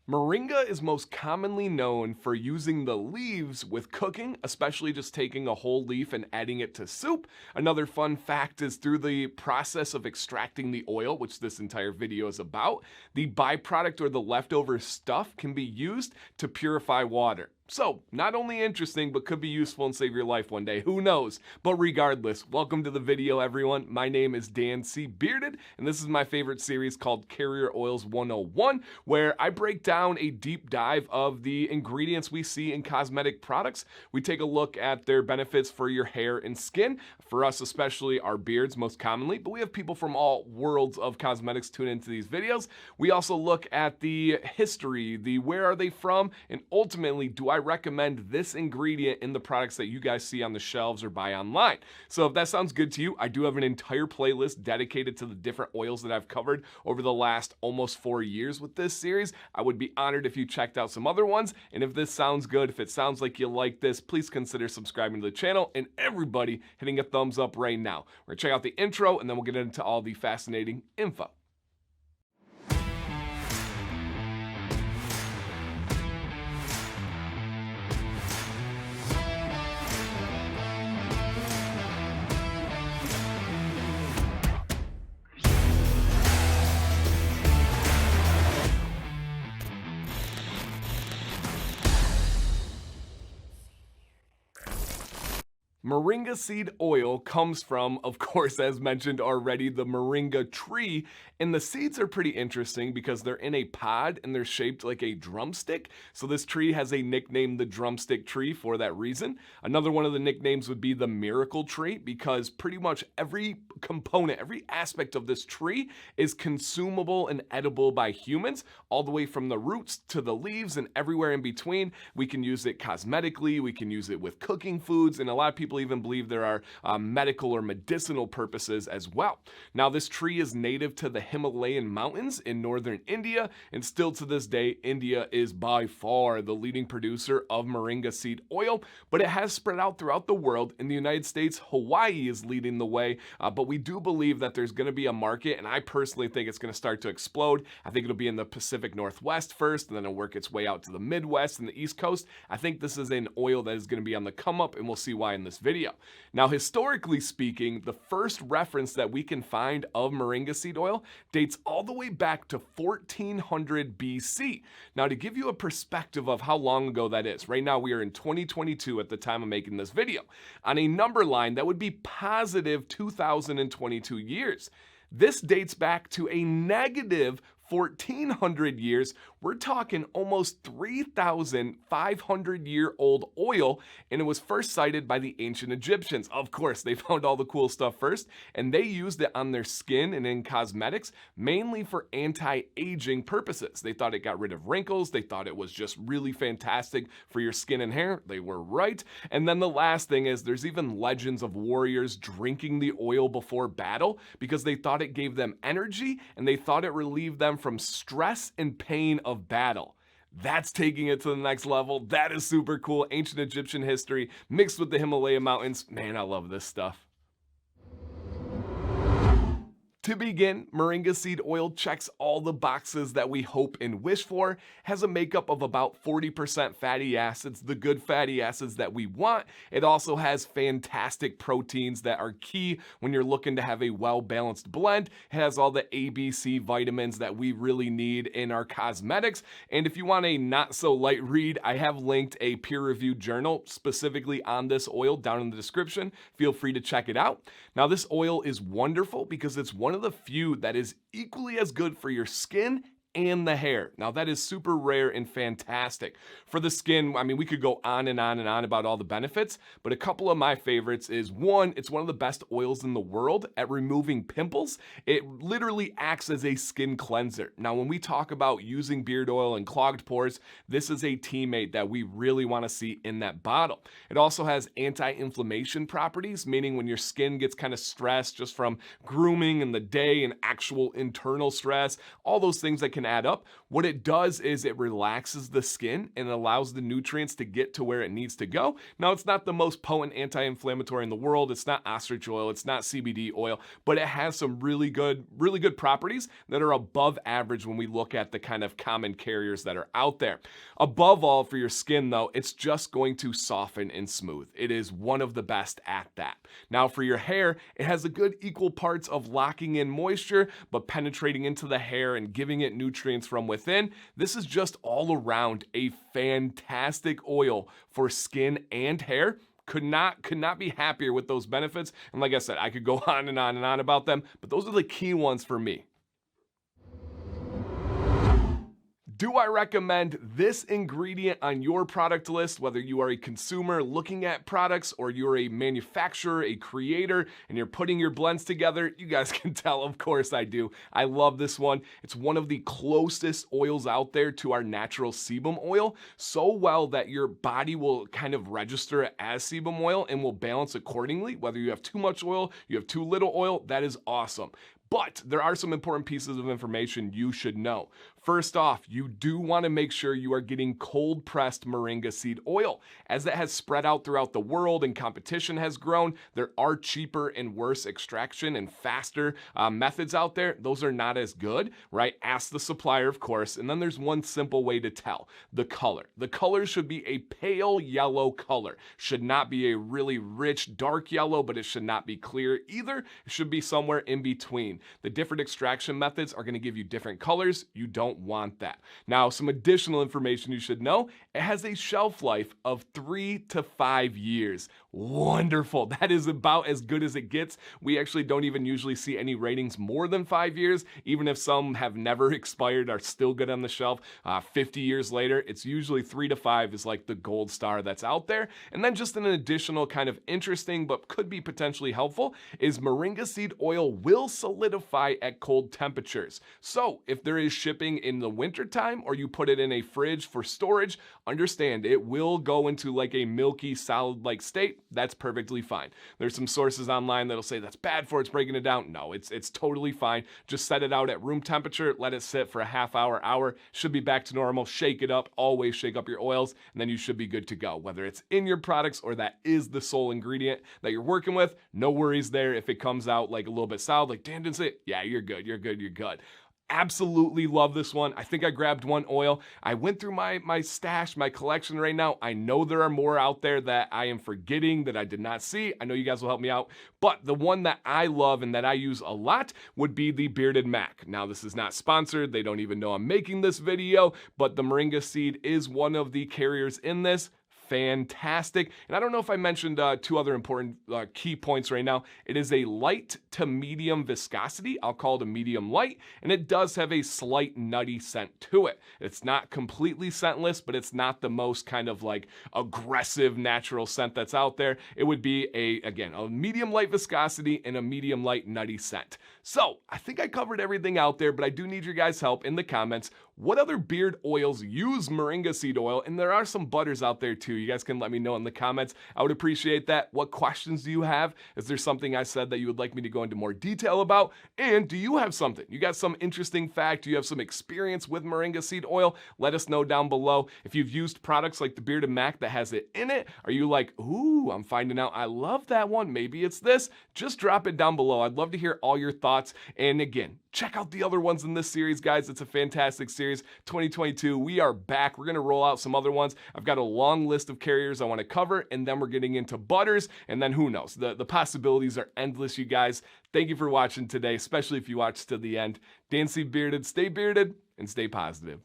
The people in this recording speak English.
Moringa is most commonly known for using the leaves with cooking, especially just taking a whole leaf and adding it to soup. Another fun fact is through the process of extracting the oil, which this entire video is about, the byproduct or the leftover stuff can be used to purify water. So, not only interesting, but could be useful and save your life one day. Who knows? But regardless, welcome to the video, everyone. My name is Dan C. Bearded, and this is my favorite series called Carrier Oils 101, where I break down a deep dive of the ingredients we see in cosmetic products. We take a look at their benefits for your hair and skin, for us especially our beards most commonly, but we have people from all worlds of cosmetics tune into these videos. We also look at the history, the where are they from, and ultimately, do I recommend this ingredient in the products that you guys see on the shelves or buy online. So if that sounds good to you, I do have an entire playlist dedicated to the different oils that I've covered over the last almost 4 years with this series. I would be honored if you checked out some other ones. And if this sounds good, if it sounds like you like this, please consider subscribing to the channel, and everybody hitting a thumbs up right now. We're gonna check out the intro and then we'll get into all the fascinating info. Moringa seed oil comes from, of course, as mentioned already, the moringa tree, and the seeds are pretty interesting because they're in a pod and they're shaped like a drumstick. So this tree has a nickname, the drumstick tree, for that reason. Another one of the nicknames would be the miracle tree because pretty much every component, every aspect of this tree is consumable and edible by humans, all the way from the roots to the leaves and everywhere in between. We can use it cosmetically, we can use it with cooking foods, and a lot of people even believe there are medical or medicinal purposes as well. Now, this tree is native to the Himalayan mountains in northern India, and still to this day, India is by far the leading producer of moringa seed oil, but it has spread out throughout the world. In the United States, Hawaii is leading the way, but we do believe that there's going to be a market, and I personally think it's going to start to explode. I think it'll be in the Pacific Northwest first, and then it'll work its way out to the Midwest and the East Coast. I think this is an oil that is going to be on the come up, and we'll see why in this video. Now, historically speaking, the first reference that we can find of moringa seed oil dates all the way back to 1400 BC. Now, to give you a perspective of how long ago that is, right now we are in 2022 at the time of making this video. On a number line, that would be positive 2022 years. This dates back to a negative 1400 years. We're talking almost 3,500-year-old oil, and it was first cited by the ancient Egyptians. Of course, they found all the cool stuff first, and they used it on their skin and in cosmetics, mainly for anti-aging purposes. They thought it got rid of wrinkles. They thought it was just really fantastic for your skin and hair. They were right. And then the last thing is there's even legends of warriors drinking the oil before battle because they thought it gave them energy, and they thought it relieved them from stress and pain of battle. That's taking it to the next level. That is super cool. Ancient Egyptian history mixed with the Himalaya mountains. Man, I love this stuff. To begin, moringa seed oil checks all the boxes that we hope and wish for, has a makeup of about 40% fatty acids, the good fatty acids that we want. It also has fantastic proteins that are key when you're looking to have a well-balanced blend. It has all the ABC vitamins that we really need in our cosmetics. And if you want a not-so-light read, I have linked a peer-reviewed journal specifically on this oil down in the description. Feel free to check it out. Now, this oil is wonderful because it's one of the few that is equally as good for your skin and the hair. Now, that is super rare and fantastic. For the skin, I mean, we could go on and on and on about all the benefits, but a couple of my favorites is one, it's one of the best oils in the world at removing pimples. It literally acts as a skin cleanser. Now, when we talk about using beard oil and clogged pores, this is a teammate that we really want to see in that bottle. It also has anti-inflammation properties, meaning when your skin gets kind of stressed just from grooming in the day and actual internal stress, all those things that can can add up. What it does is it relaxes the skin and allows the nutrients to get to where it needs to go. Now, it's not the most potent anti-inflammatory in the world. It's not ostrich oil. It's not CBD oil, but it has some really good properties that are above average when we look at the kind of common carriers that are out there. Above all, for your skin though, it's just going to soften and smooth. It is one of the best at that. Now for your hair, it has a good equal parts of locking in moisture, but penetrating into the hair and giving it nutrients from within. This is just all around a fantastic oil for skin and hair. Could not be happier with those benefits. And like I said, I could go on and on and on about them, but those are the key ones for me. Do I recommend this ingredient on your product list, whether you are a consumer looking at products or you're a manufacturer, a creator, and you're putting your blends together? You guys can tell, of course I do. I love this one. It's one of the closest oils out there to our natural sebum oil, so well that your body will kind of register it as sebum oil and will balance accordingly. Whether you have too much oil, you have too little oil, that is awesome. But there are some important pieces of information you should know. First off, you do want to make sure you are getting cold pressed moringa seed oil. As that has spread out throughout the world and competition has grown, there are cheaper and worse extraction and faster methods out there. Those are not as good, right? Ask the supplier, of course. And then there's one simple way to tell: the color. The color should be a pale yellow color. Should not be a really rich dark yellow, but it should not be clear either. It should be somewhere in between. The different extraction methods are going to give you different colors. You don't want that. Now, some additional information you should know: it has a shelf life of 3 to 5 years. Wonderful. That is about as good as it gets. We actually don't even usually see any ratings more than 5 years. Even if some have never expired, are still good on the shelf 50 years later, it's usually 3 to 5 is like the gold star that's out there. And then just an additional kind of interesting but could be potentially helpful is moringa seed oil will solidify at cold temperatures. So if there is shipping in the wintertime or you put it in a fridge for storage, understand it will go into like a milky solid-like state. That's perfectly fine. There's some sources online that'll say that's bad for it's breaking it down. No, it's totally fine. Just set it out at room temperature, let it sit for a half hour, should be back to normal. Shake it up, always shake up your oils, and then you should be good to go. Whether it's in your products or that is the sole ingredient that you're working with, no worries there. If it comes out like a little bit solid, like Dan didn't say, yeah, you're good. Absolutely love this one. I think I grabbed one oil. I went through my stash, my collection right now. I know there are more out there that I am forgetting that I did not see. I know you guys will help me out. But the one that I love and that I use a lot would be the Bearded Mac. Now, this is not sponsored. They don't even know I'm making this video, but the moringa seed is one of the carriers in this. Fantastic. And I don't know if I mentioned two other important key points right now. It is a light to medium viscosity. I'll call it a medium light, and it does have a slight nutty scent to it. It's not completely scentless, but it's not the most kind of like aggressive natural scent that's out there. It would be again, a medium light viscosity and a medium light nutty scent. So I think I covered everything out there, but I do need your guys' help in the comments. What other beard oils use moringa seed oil? And there are some butters out there too. You guys can let me know in the comments. I would appreciate that. What questions do you have? Is there something I said that you would like me to go into more detail about? And do you have something? You got some interesting fact? Do you have some experience with moringa seed oil? Let us know down below. If you've used products like the Bearded Mac that has it in it, are you like, ooh, I'm finding out I love that one. Maybe it's this. Just drop it down below. I'd love to hear all your thoughts. And again, check out the other ones in this series, guys. It's a fantastic series. 2022, we are back. We're going to roll out some other ones. I've got a long list of carriers I want to cover, and then we're getting into butters, and then who knows? The possibilities are endless, you guys. Thank you for watching today, especially if you watched to the end. Dan C. Bearded, stay bearded, and stay positive.